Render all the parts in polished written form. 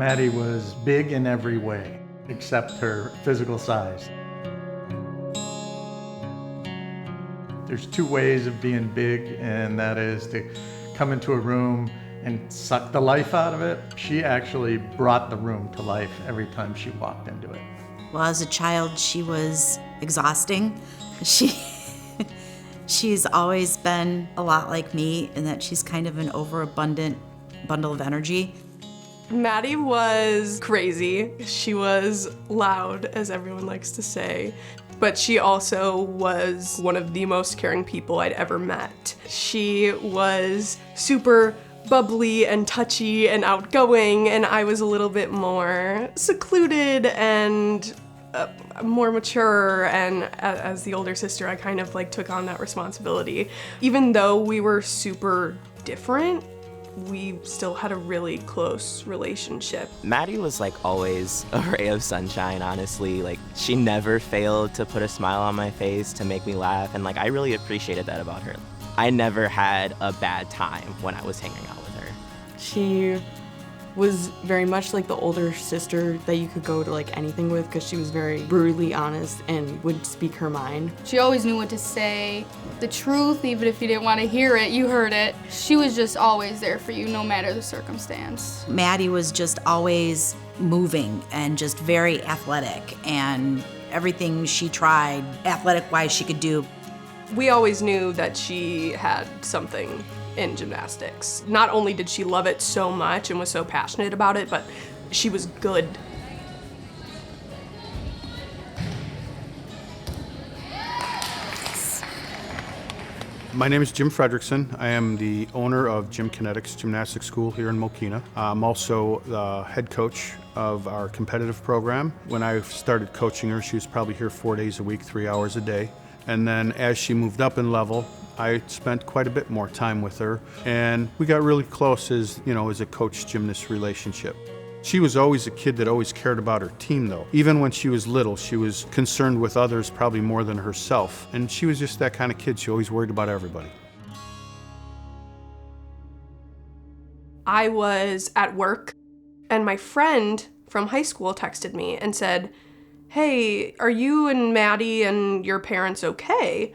Maddie was big in every way, except her physical size. There's two ways of being big, and that is to come into a room and suck the life out of it. She actually brought the room to life every time she walked into it. Well, as a child, she was exhausting. She's always been a lot like me in that she's kind of an overabundant bundle of energy. Maddie was crazy. She was loud, as everyone likes to say, but she also was one of the most caring people I'd ever met. She was super bubbly and touchy and outgoing, and I was a little bit more secluded and more mature, and as the older sister, I kind of took on that responsibility. Even though we were super different, we still had a really close relationship. Maddie was always a ray of sunshine, honestly. She never failed to put a smile on my face, to make me laugh, and I really appreciated that about her. I never had a bad time when I was hanging out with her. She was very much like the older sister that you could go to anything with, because she was very brutally honest and would speak her mind. She always knew what to say, the truth, even if you didn't want to hear it, you heard it. She was just always there for you, no matter the circumstance. Maddie was just always moving and just very athletic, and everything she tried, athletic-wise, she could do. We always knew that she had something in gymnastics. Not only did she love it so much and was so passionate about it, but she was good. My name is Jim Fredrickson. I am the owner of Gym Kinetics Gymnastics School here in Mokina. I'm also the head coach of our competitive program. When I started coaching her, she was probably here 4 days a week, 3 hours a day. And then as she moved up in level, I spent quite a bit more time with her, and we got really close as a coach-gymnast relationship. She was always a kid that always cared about her team, though. Even when she was little, she was concerned with others probably more than herself, and she was just that kind of kid. She always worried about everybody. I was at work, and my friend from high school texted me and said, "Hey, are you and Maddie and your parents okay?"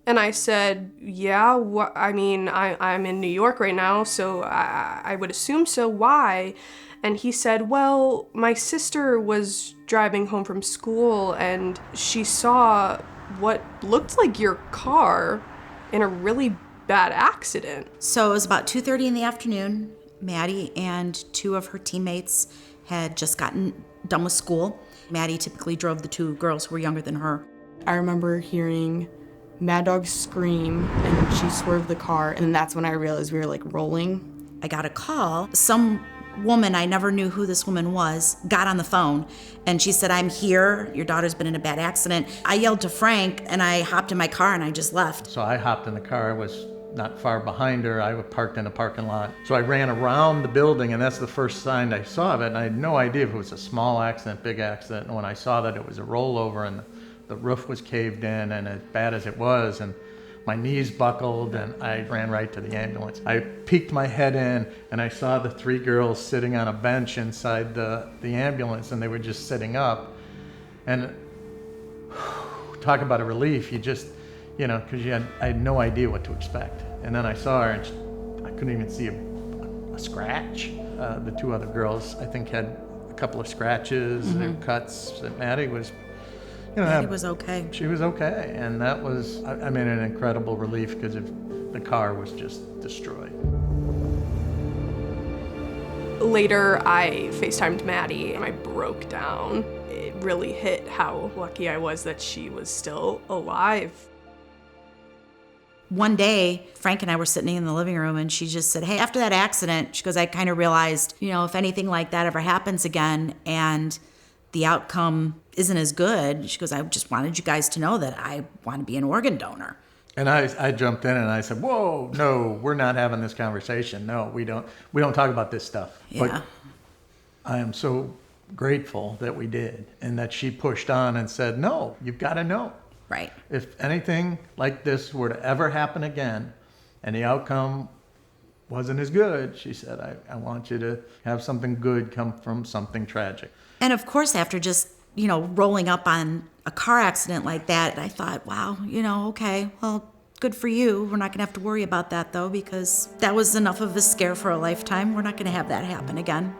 And I said, "Yeah, I'm in New York right now, so I would assume so. Why?" And he said, "Well, my sister was driving home from school and she saw what looked like your car in a really bad accident." So it was about 2:30 in the afternoon. Maddie and two of her teammates had just gotten done with school. Maddie typically drove the two girls who were younger than her. I remember hearing Maddog scream, and she swerved the car, and that's when I realized we were rolling. I got a call. Some woman, I never knew who this woman was, got on the phone, and she said, "I'm here, your daughter's been in a bad accident." I yelled to Frank, and I hopped in my car, and I just left. So I hopped in the car. I was not far behind her. I was parked in a parking lot. So I ran around the building, and that's the first sign I saw of it, and I had no idea if it was a small accident, big accident. And when I saw that it was a rollover, and the roof was caved in, and as bad as it was, and my knees buckled, and I ran right to the ambulance. I peeked my head in, and I saw the three girls sitting on a bench inside the ambulance, and they were just sitting up. And talk about a relief. You just, because I had no idea what to expect. And then I saw her, and I couldn't even see a scratch. The two other girls, I think, had a couple of scratches and cuts. And Maddie was, Maddie was okay. She was okay, and that was, an incredible relief, because the car was just destroyed. Later, I FaceTimed Maddie, and I broke down. It really hit how lucky I was that she was still alive. One day, Frank and I were sitting in the living room, and she just said, "Hey, after that accident," she goes, "I kind of realized, if anything like that ever happens again, and the outcome isn't as good," she goes, "I just wanted you guys to know that I want to be an organ donor." And I jumped in and I said, "Whoa, no, we're not having this conversation. No, we don't talk about this stuff." Yeah. But I am so grateful that we did, and that she pushed on and said, "No, you've got to know. wasn't as good. She said, I want you to have something good come from something tragic. And of course, after just, rolling up on a car accident like that, I thought, wow, okay, well, good for you. We're not going to have to worry about that, though, because that was enough of a scare for a lifetime. We're not going to have that happen again.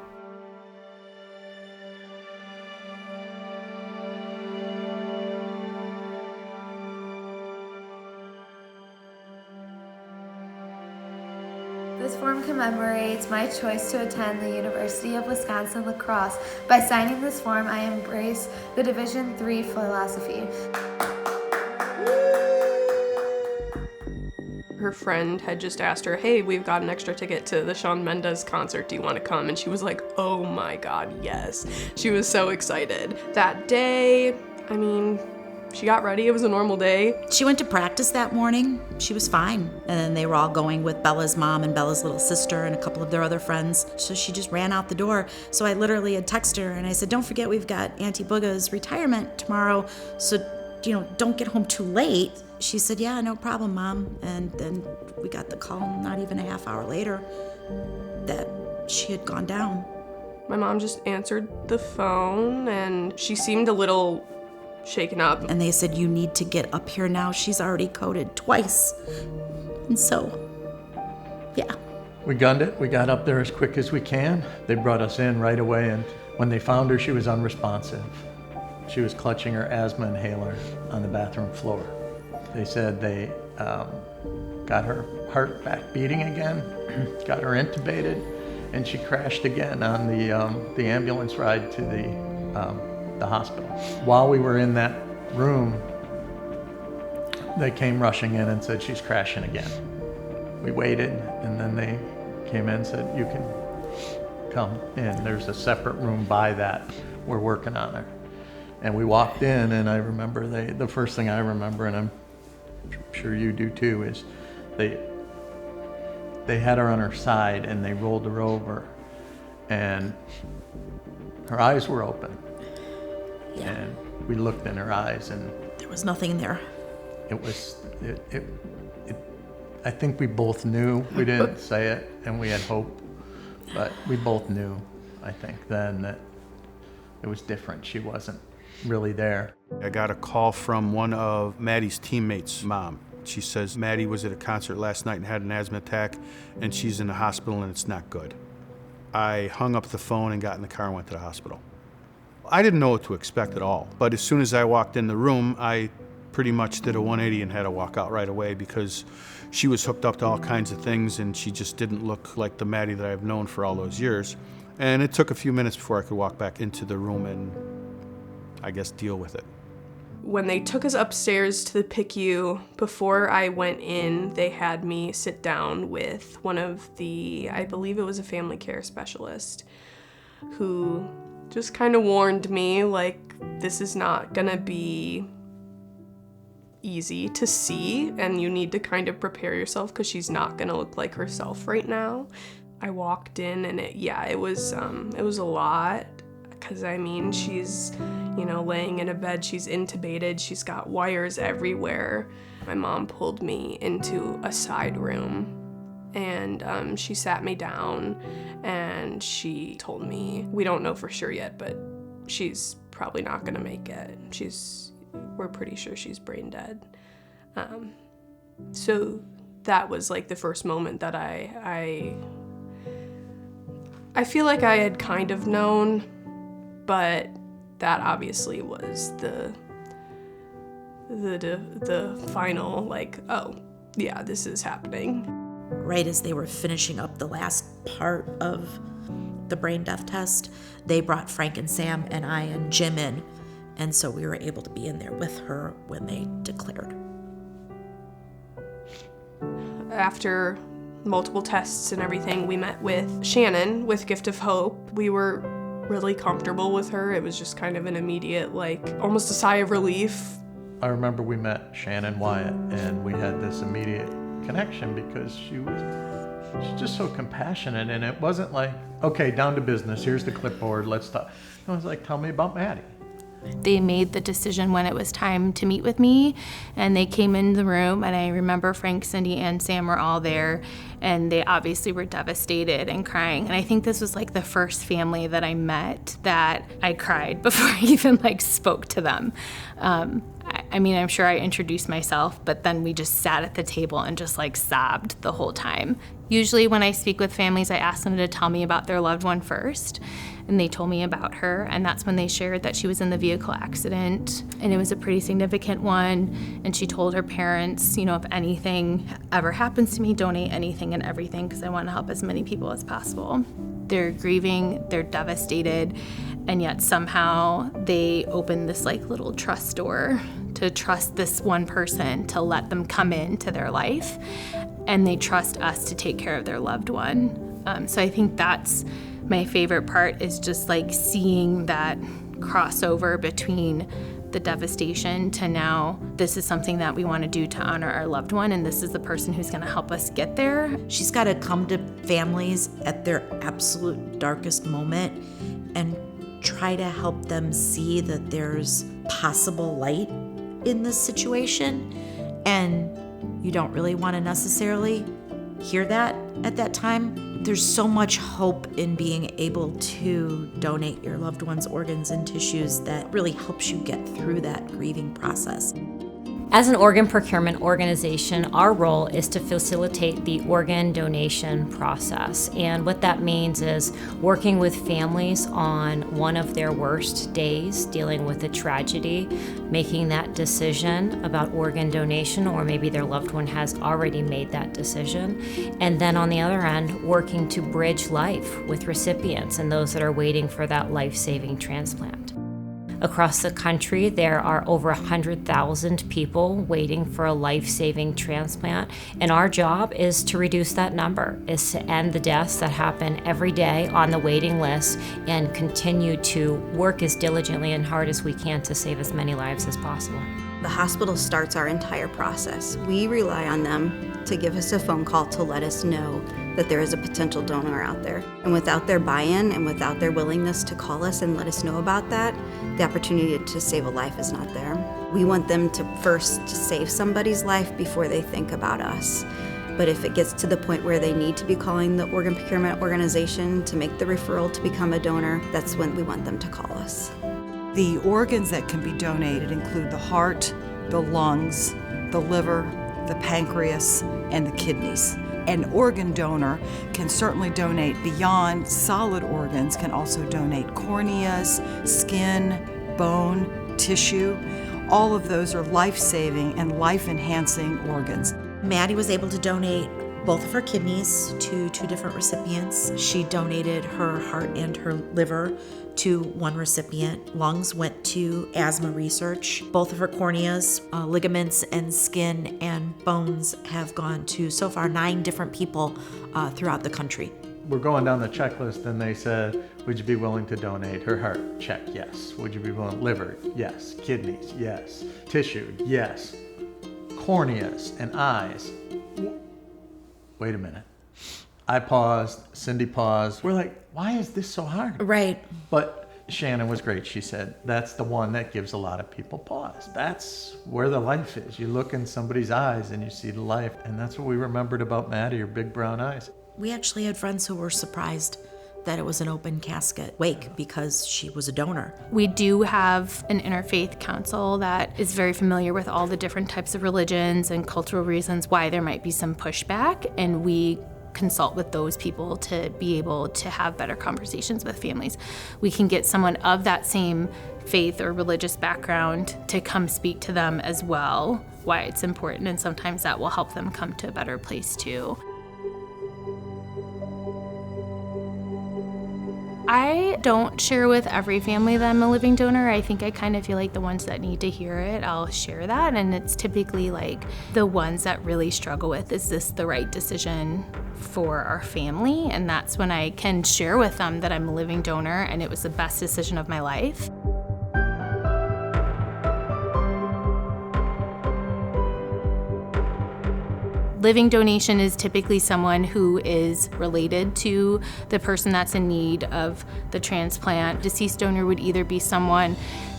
This form commemorates my choice to attend the University of Wisconsin-La Crosse. By signing this form, I embrace the Division III philosophy. Her friend had just asked her, hey, we've got an extra ticket to the Shawn Mendes concert. Do you want to come? And she was like, oh my God, yes. She was so excited. That day, she got ready. It was a normal day. She went to practice that morning. She was fine. And then they were all going with Bella's mom and Bella's little sister and a couple of their other friends. So she just ran out the door. So I literally had texted her and I said, don't forget we've got Auntie Booga's retirement tomorrow. So, don't get home too late. She said, yeah, no problem, Mom. And then we got the call not even a half hour later that she had gone down. My mom just answered the phone and she seemed a little shaken up. And they said, you need to get up here now. She's already coded twice. And so, yeah. We gunned it. We got up there as quick as we can. They brought us in right away, and when they found her, she was unresponsive. She was clutching her asthma inhaler on the bathroom floor. They said they got her heart back beating again, got her intubated, and she crashed again on the ambulance ride to the hospital. While we were in that room, they came rushing in and said, she's crashing again. We waited, and then they came in and said, you can come in. There's a separate room by that. We're working on her. And we walked in, and I remember the first thing I remember, and I'm sure you do too, is they had her on her side, and they rolled her over, and her eyes were open. Yeah. And we looked in her eyes, and There was nothing there. I think we both knew. We didn't say it, and we had hope, but we both knew, I think, then that it was different. She wasn't really there. I got a call from one of Maddie's teammates' mom. She says Maddie was at a concert last night and had an asthma attack, and she's in the hospital and it's not good. I hung up the phone and got in the car and went to the hospital. I didn't know what to expect at all, but as soon as I walked in the room, I pretty much did a 180 and had to walk out right away because she was hooked up to all kinds of things and she just didn't look like the Maddie that I've known for all those years. And it took a few minutes before I could walk back into the room and, I guess, deal with it. When they took us upstairs to the PICU, before I went in, they had me sit down with one of I believe it was a family care specialist, who just kind of warned me, like, this is not gonna be easy to see, and you need to kind of prepare yourself because she's not gonna look like herself right now. I walked in and it was a lot, because she's, laying in a bed, she's intubated, she's got wires everywhere. My mom pulled me into a side room and she sat me down and she told me, we don't know for sure yet, but she's probably not gonna make it. We're pretty sure she's brain dead. So that was like the first moment that I feel like I had kind of known, but that obviously was the final, like, oh yeah, this is happening. Right as they were finishing up the last part of the brain death test, they brought Frank and Sam and I and Jim in. And so we were able to be in there with her when they declared. After multiple tests and everything, we met with Shannon with Gift of Hope. We were really comfortable with her. It was just kind of an immediate, like, almost a sigh of relief. I remember we met Shannon Wyatt, and we had this immediate connection because she's just so compassionate, and it wasn't like, okay, down to business, here's the clipboard, let's talk. It was like, tell me about Maddie. They made the decision when it was time to meet with me, and they came in the room, and I remember Frank, Cindy, and Sam were all there, and they obviously were devastated and crying. And I think this was like the first family that I met that I cried before I even like spoke to them. I mean, I'm sure I introduced myself, but then we just sat at the table and just like sobbed the whole time. Usually when I speak with families, I ask them to tell me about their loved one first. And they told me about her, and that's when they shared that she was in the vehicle accident, and it was a pretty significant one. And she told her parents, you know, if anything ever happens to me, donate anything and everything, because I want to help as many people as possible. They're grieving, they're devastated, and yet somehow they open this like little trust door to trust this one person to let them come into their life, and they trust us to take care of their loved one. So I think that's my favorite part, is just like seeing that crossover between the devastation to now this is something that we want to do to honor our loved one, and this is the person who's going to help us get there. She's got to come to families at their absolute darkest moment and try to help them see that there's possible light in this situation. And you don't really want to necessarily hear that at that time. There's so much hope in being able to donate your loved one's organs and tissues that really helps you get through that grieving process. As an organ procurement organization, our role is to facilitate the organ donation process. And what that means is working with families on one of their worst days, dealing with a tragedy, making that decision about organ donation, or maybe their loved one has already made that decision. And then on the other end, working to bridge life with recipients and those that are waiting for that life-saving transplant. Across the country, there are over 100,000 people waiting for a life-saving transplant, and our job is to reduce that number, is to end the deaths that happen every day on the waiting list and continue to work as diligently and hard as we can to save as many lives as possible. The hospital starts our entire process. We rely on them to give us a phone call to let us know that there is a potential donor out there. And without their buy-in and without their willingness to call us and let us know about that, the opportunity to save a life is not there. We want them to first save somebody's life before they think about us. But if it gets to the point where they need to be calling the organ procurement organization to make the referral to become a donor, that's when we want them to call us. The organs that can be donated include the heart, the lungs, the liver, the pancreas, and the kidneys. An organ donor can certainly donate beyond solid organs, can also donate corneas, skin, bone, tissue. All of those are life-saving and life-enhancing organs. Maddie was able to donate both of her kidneys to 2 different recipients. She donated her heart and her liver to one recipient. Lungs went to asthma research. Both of her corneas, ligaments, and skin and bones have gone to, so far, 9 different people throughout the country. We're going down the checklist, and they said, would you be willing to donate her heart? Check, yes. Would you be willing? Liver? Yes. Kidneys? Yes. Tissue? Yes. Corneas and eyes? Wait a minute. I paused, Cindy paused. We're like, why is this so hard? Right. But Shannon was great. She said, that's the one that gives a lot of people pause. That's where the life is. You look in somebody's eyes and you see the life. And that's what we remembered about Maddie, her big brown eyes. We actually had friends who were surprised that it was an open casket wake because she was a donor. We do have an interfaith council that is very familiar with all the different types of religions and cultural reasons why there might be some pushback, and we consult with those people to be able to have better conversations with families. We can get someone of that same faith or religious background to come speak to them as well, why it's important, and sometimes that will help them come to a better place too. I don't share with every family that I'm a living donor. I think I kind of feel like the ones that need to hear it, I'll share that. And it's typically like the ones that really struggle with, is this the right decision for our family? And that's when I can share with them that I'm a living donor and it was the best decision of my life. Living donation is typically someone who is related to the person that's in need of the transplant. Deceased donor would either be someone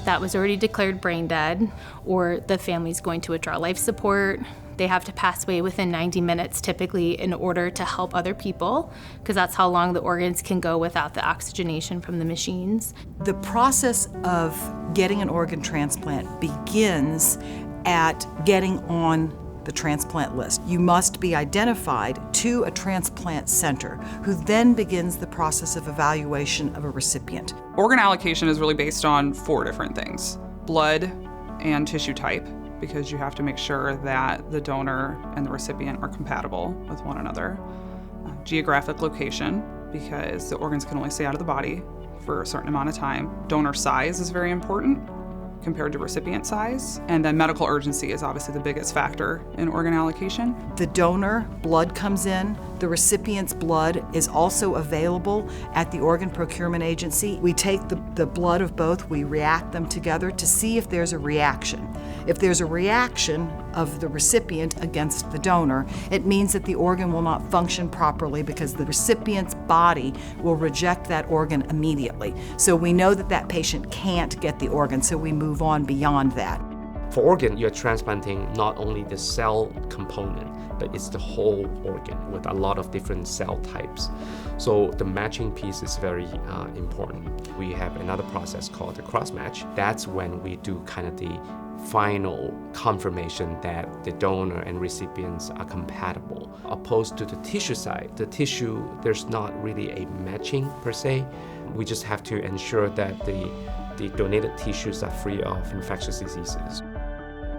that was already declared brain dead, or the family's going to withdraw life support. They have to pass away within 90 minutes typically in order to help other people, because that's how long the organs can go without the oxygenation from the machines. The process of getting an organ transplant begins at getting on the transplant list. You must be identified to a transplant center, who then begins the process of evaluation of a recipient. Organ allocation is really based on 4 different things: blood and tissue type, because you have to make sure that the donor and the recipient are compatible with one another. Geographic location, because the organs can only stay out of the body for a certain amount of time. Donor size is very important compared to recipient size. And then medical urgency is obviously the biggest factor in organ allocation. The donor blood comes in. The recipient's blood is also available at the organ procurement agency. We take the blood of both, we react them together to see if there's a reaction. If there's a reaction of the recipient against the donor, it means that the organ will not function properly because the recipient's body will reject that organ immediately. So we know that that patient can't get the organ, so we move on beyond that. For organ, you're transplanting not only the cell component, but it's the whole organ with a lot of different cell types. So the matching piece is very important. We have another process called the cross-match. That's when we do kind of the final confirmation that the donor and recipients are compatible. Opposed to the tissue side, the tissue, there's not really a matching per se. We just have to ensure that the donated tissues are free of infectious diseases.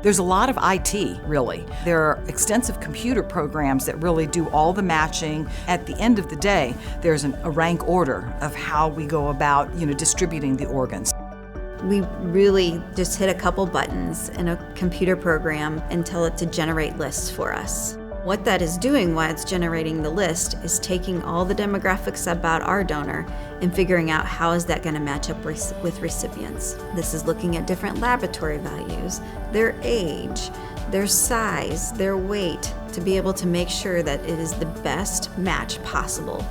There's a lot of IT, really. There are extensive computer programs that really do all the matching. At the end of the day, there's a rank order of how we go about, distributing the organs. We really just hit a couple buttons in a computer program and tell it to generate lists for us. What that is doing while it's generating the list is taking all the demographics about our donor and figuring out how is that going to match up with recipients. This is looking at different laboratory values, their age, their size, their weight, to be able to make sure that it is the best match possible.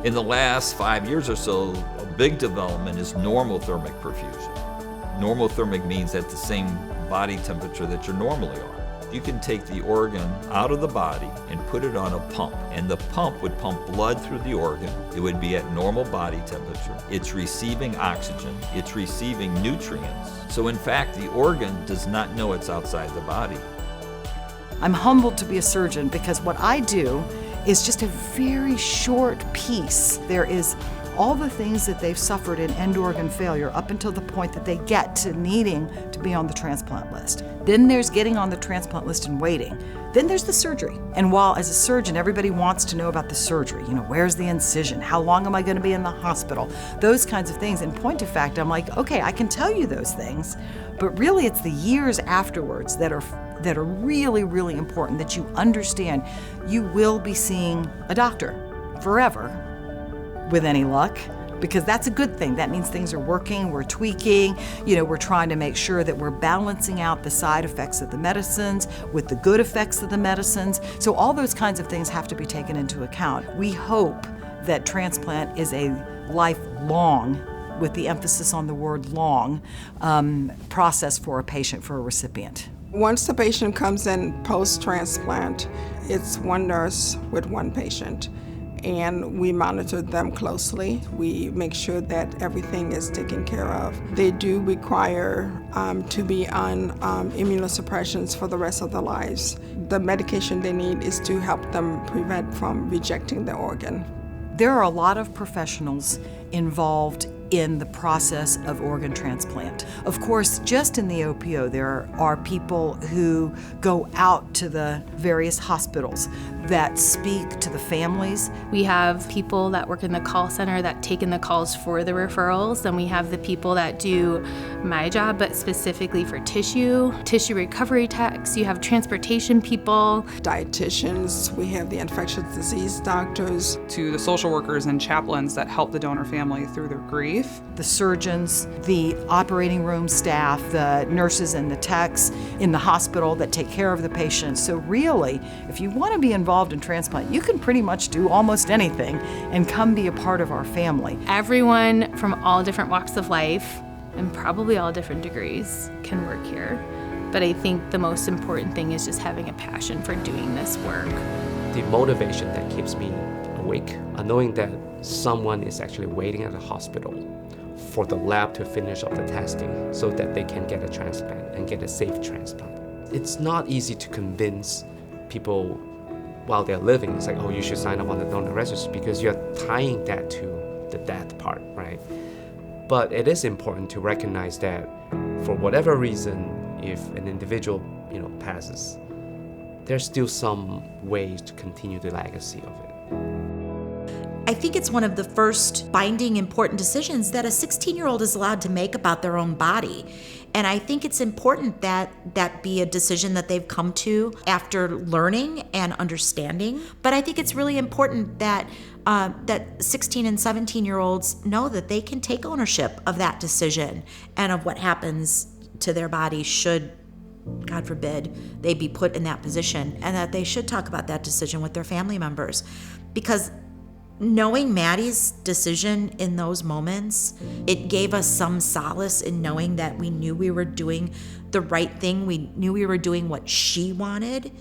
In the last 5 years or so, a big development is normothermic perfusion. Normothermic means at the same body temperature that you normally are. You can take the organ out of the body and put it on a pump, and the pump would pump blood through the organ. It would be at normal body temperature. It's receiving oxygen. It's receiving nutrients. So in fact, the organ does not know it's outside the body. I'm humbled to be a surgeon because what I do is just a very short piece. There is all the things that they've suffered in end organ failure up until the point that they get to needing to be on the transplant list. Then there's getting on the transplant list and waiting. Then there's the surgery. And while as a surgeon, everybody wants to know about the surgery, where's the incision? How long am I going to be in the hospital? Those kinds of things. In point of fact, I'm like, okay, I can tell you those things, but really it's the years afterwards that are really, really important, that you understand you will be seeing a doctor forever with any luck, because that's a good thing. That means things are working, we're tweaking, we're trying to make sure that we're balancing out the side effects of the medicines with the good effects of the medicines. So all those kinds of things have to be taken into account. We hope that transplant is a lifelong, with the emphasis on the word long, process for a patient, for a recipient. Once the patient comes in post-transplant, it's one nurse with one patient, and we monitor them closely. We make sure that everything is taken care of. They do require to be on immunosuppressions for the rest of their lives. The medication they need is to help them prevent from rejecting the organ. There are a lot of professionals involved in the process of organ transplant. Of course, just in the OPO, there are people who go out to the various hospitals that speak to the families. We have people that work in the call center that take in the calls for the referrals, and we have the people that do my job, but specifically for tissue recovery techs. You have transportation people, dietitians, we have the infectious disease doctors. To the social workers and chaplains that help the donor family through their grief. safe. The surgeons, the operating room staff, the nurses and the techs in the hospital that take care of the patient. So really, if you want to be involved in transplant, you can pretty much do almost anything and come be a part of our family. Everyone from all different walks of life and probably all different degrees can work here. But I think the most important thing is just having a passion for doing this work. The motivation that keeps me awake, knowing that someone is actually waiting at the hospital for the lab to finish up the testing so that they can get a transplant and get a safe transplant. It's not easy to convince people while they're living. It's like, oh, you should sign up on the donor registry, because you're tying that to the death part, right? But it is important to recognize that for whatever reason, if an individual, passes, there's still some ways to continue the legacy of it. I think it's one of the first binding important decisions that a 16-year-old is allowed to make about their own body. And I think it's important that that be a decision that they've come to after learning and understanding. But I think it's really important that that 16 and 17-year-olds know that they can take ownership of that decision and of what happens to their body should, God forbid, they be put in that position, and that they should talk about that decision with their family members. Because knowing Maddie's decision in those moments, it gave us some solace in knowing that we knew we were doing the right thing. We knew we were doing what she wanted,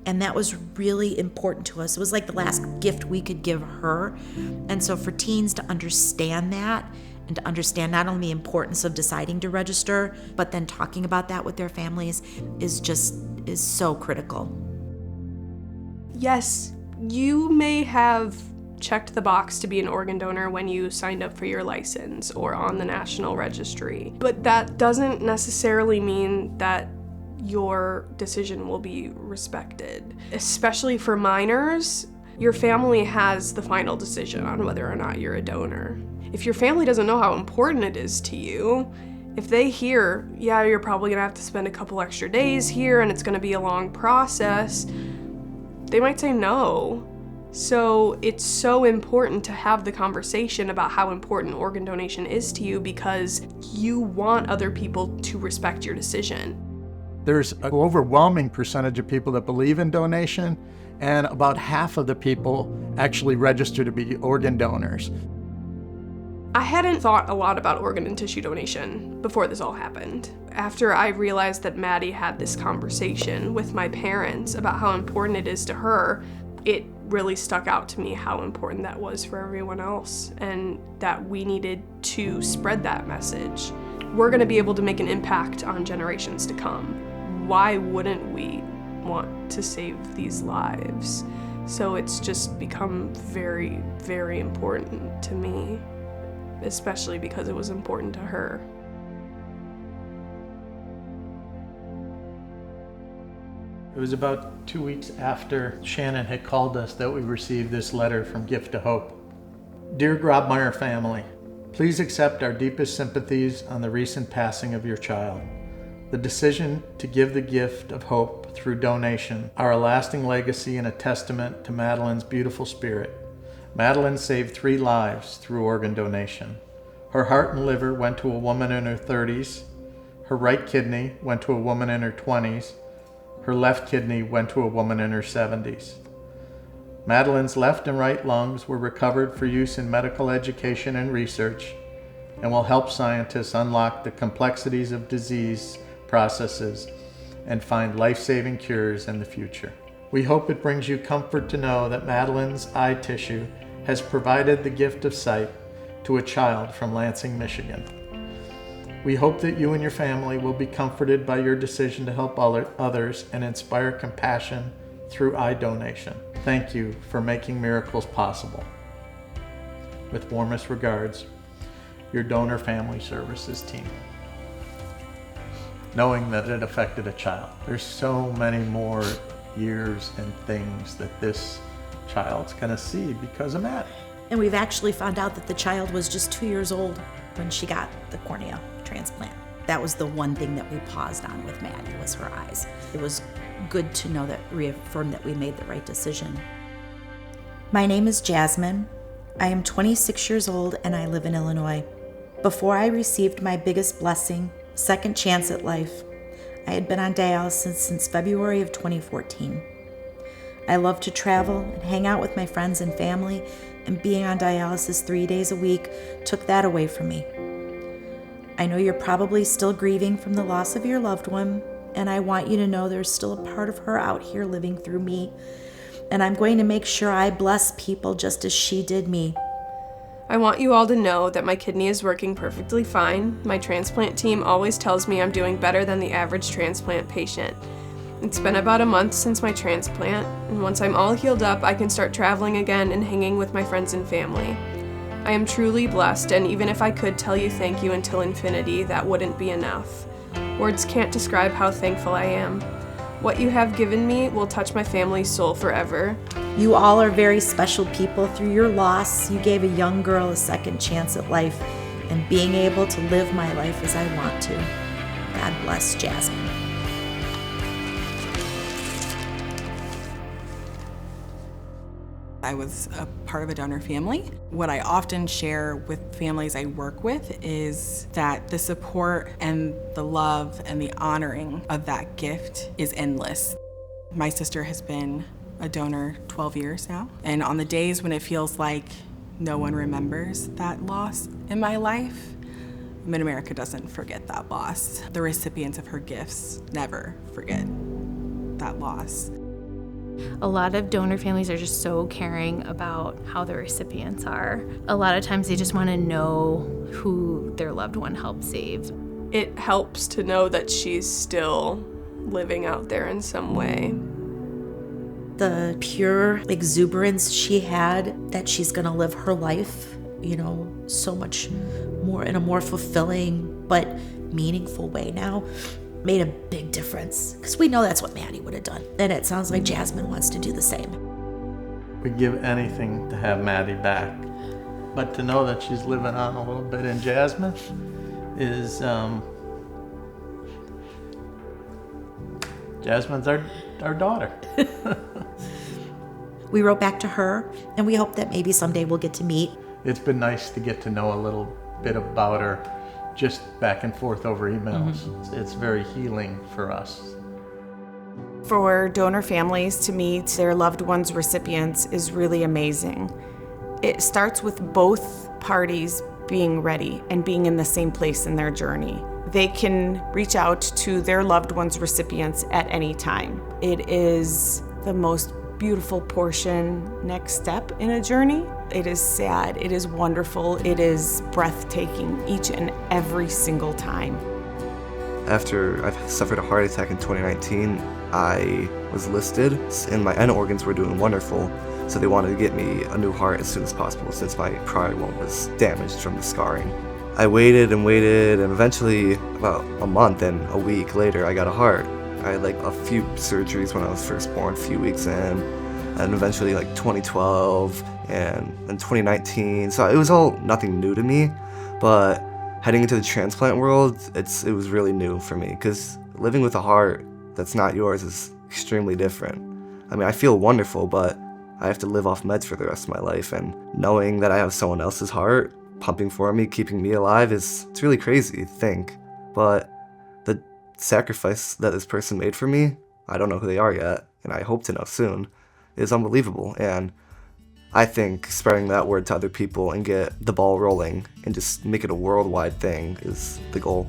and that was really important to us. It was like the last gift we could give her. And so for teens to understand that, and to understand not only the importance of deciding to register, but then talking about that with their families is so critical. Yes, you may have checked the box to be an organ donor when you signed up for your license or on the National Registry, but that doesn't necessarily mean that your decision will be respected. Especially for minors, your family has the final decision on whether or not you're a donor. If your family doesn't know how important it is to you, if they hear, yeah, you're probably gonna have to spend a couple extra days here and it's gonna be a long process, they might say no. So it's so important to have the conversation about how important organ donation is to you, because you want other people to respect your decision. There's an overwhelming percentage of people that believe in donation, and about half of the people actually register to be organ donors. I hadn't thought a lot about organ and tissue donation before this all happened. After I realized that Maddie had this conversation with my parents about how important it is to her, it really stuck out to me how important that was for everyone else, and that we needed to spread that message. We're gonna be able to make an impact on generations to come. Why wouldn't we want to save these lives? So it's just become very, very important to me, especially because it was important to her. It was about 2 weeks after Shannon had called us that we received this letter from Gift to Hope. Dear Grobmeyer family, please accept our deepest sympathies on the recent passing of your child. The decision to give the gift of hope through donation are a lasting legacy and a testament to Madeline's beautiful spirit. Madeline saved 3 lives through organ donation. Her heart and liver went to a woman in her 30s. Her right kidney went to a woman in her 20s. Her left kidney went to a woman in her 70s. Madeline's left and right lungs were recovered for use in medical education and research, and will help scientists unlock the complexities of disease processes and find life-saving cures in the future. We hope it brings you comfort to know that Madeline's eye tissue has provided the gift of sight to a child from Lansing, Michigan. We hope that you and your family will be comforted by your decision to help others and inspire compassion through eye donation. Thank you for making miracles possible. With warmest regards, your Donor Family Services team. Knowing that it affected a child. There's so many more years and things that this child's gonna see because of Matt. And we've actually found out that the child was just 2 years old when she got the cornea transplant. That was the one thing that we paused on with Maddie, was her eyes. It was good to know that, reaffirmed that we made the right decision. My name is Jasmine. I am 26 years old and I live in Illinois. Before I received my biggest blessing, second chance at life, I had been on dialysis since February of 2014. I love to travel and hang out with my friends and family, and being on dialysis 3 days a week took that away from me. I know you're probably still grieving from the loss of your loved one, and I want you to know there's still a part of her out here living through me, and I'm going to make sure I bless people just as she did me. I want you all to know that my kidney is working perfectly fine. My transplant team always tells me I'm doing better than the average transplant patient. It's been about a month since my transplant, and once I'm all healed up, I can start traveling again and hanging with my friends and family. I am truly blessed, and even if I could tell you thank you until infinity, that wouldn't be enough. Words can't describe how thankful I am. What you have given me will touch my family's soul forever. You all are very special people. Through your loss, you gave a young girl a second chance at life and being able to live my life as I want to. God bless Jasmine. I was a part of a donor family. What I often share with families I work with is that the support and the love and the honoring of that gift is endless. My sister has been a donor 12 years now, and on the days when it feels like no one remembers that loss in my life, Mid-America doesn't forget that loss. The recipients of her gifts never forget that loss. A lot of donor families are just so caring about how the recipients are. A lot of times they just want to know who their loved one helped save. It helps to know that she's still living out there in some way. The pure exuberance she had that she's gonna live her life, so much more in a more fulfilling but meaningful way now, made a big difference, because we know that's what Maddie would have done, and it sounds like Jasmine wants to do the same. We'd give anything to have Maddie back, but to know that she's living on a little bit in Jasmine is Jasmine's our daughter. We wrote back to her, and we hope that maybe someday we'll get to meet. It's been nice to get to know a little bit about her, just back and forth over emails. It's very healing for us. For donor families to meet their loved ones' recipients is really amazing. It starts with both parties being ready and being in the same place in their journey. They can reach out to their loved ones' recipients at any time. It is the most beautiful next step in a journey. It is sad, it is wonderful, it is breathtaking each and every single time. After I suffered a heart attack in 2019, I was listed and my end organs were doing wonderful, so they wanted to get me a new heart as soon as possible since my prior one was damaged from the scarring. I waited and waited, and eventually about a month and a week later I got a heart. I had a few surgeries when I was first born, a few weeks in, and eventually 2012 and then 2019. So it was all nothing new to me, but heading into the transplant world, it was really new for me, because living with a heart that's not yours is extremely different. I mean, I feel wonderful, but I have to live off meds for the rest of my life, and knowing that I have someone else's heart pumping for me, keeping me alive, it's really crazy to think. But the sacrifice that this person made for me, I don't know who they are yet, and I hope to know soon, is unbelievable. And I think spreading that word to other people and get the ball rolling and just make it a worldwide thing is the goal.